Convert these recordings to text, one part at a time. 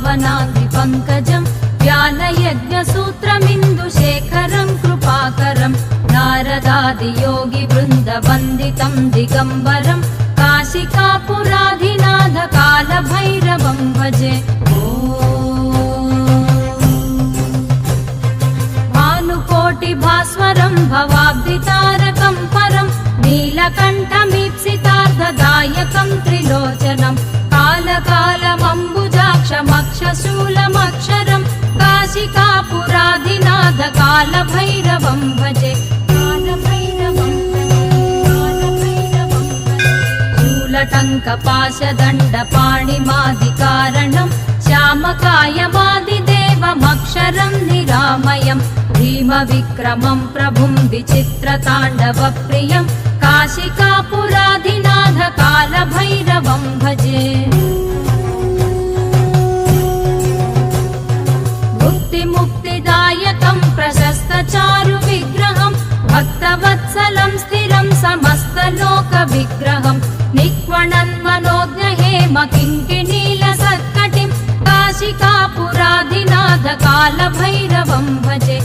पावनाङ्घ्रिपङ्कजं व्यालयज्ञसूत्रमिन्दुशेखरं कृपाकरं नारदादियोगिवृन्दवन्दितं दिगम्बरं काशिकापुराधिनाथ कालभैरवं भजे। भानुकोटिभास्वरं भवाब्धितारकं परं नीलकण्ठमीप्सितार्धदायकं त्रिलोचनं कालकालमम्बुजाक्षमक्षशूलमक्षरं काशिकापुराधिनाथ कालभैरवं भजे। शूलटङ्कपाशदण्डपाणिमादिकारणं श्यामकायमादिदेवमक्षरं निरामयं भीमविक्रमं प्रभुं विचित्रताण्डवप्रियं काशिकापुराधिनाथ कालभैरवं भजे। मुक्तिदायकं प्रशस्तचारुविग्रहं भक्तवत्सलं स्थिरं समस्तलोकविग्रहं निक्वणन्मनोज्ञहेमकिङ्किणीलसत्कटिं काशिकापुराधिनाथ कालभैरवं भजे।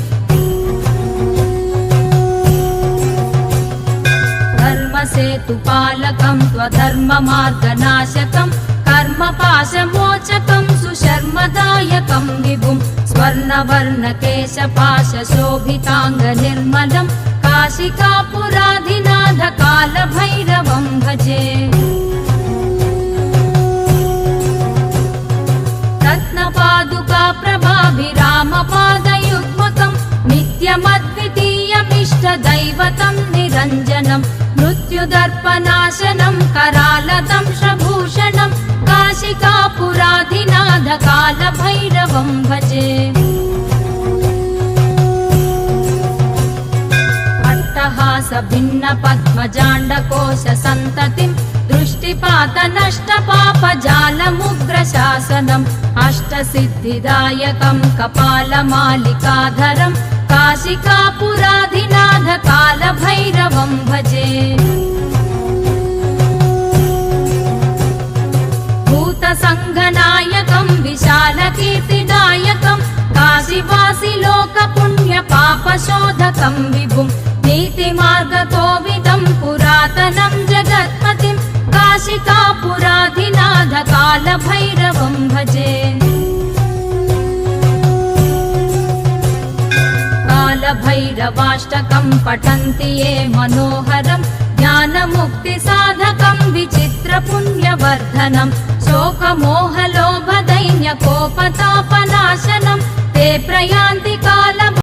धर्मसेतुपालकं त्वधर्ममार्गनाशकं कर्मपाशमोचकं सुशर्मदायकं विभुं स्वर्णवर्णकेशपाशशोभिताङ्गनिर्मलं काशिकापुराधिनाथ कालभैरवं भजे। रत्नपादुकाप्रभाभिरामपादयुग्मकं नित्यमद्वितीयमिष्टदैवतं निरञ्जनं मृत्युदर्पनाशनं करालदंशभूषणं काशिकापुराधिनाथ कालभैरवं भजे। अट्टहासभिन्नपद्मजाण्डकोशसन्ततिं दृष्टिपातनष्टपापजालमुग्रशासनम् अष्टसिद्धिदायकं कपालमालिकाधरं काशिकापुराधिनाथ कालभैरवं भजे। भूतसङ्घनायकं विशालकीर्तिदायकं काशीवासिलोकपुण्यपापशोधकं विभुं नीतिमार्गकोविदं पुरातनं जगत्पतिं काशिकापुराधिनाथ कालभैरवं भजे। कालभैरवाष्टकं पठन्ति ये मनोहरं ज्ञानमुक्तिसाधकं विचित्रपुण्यवर्धनं शोकमोहलो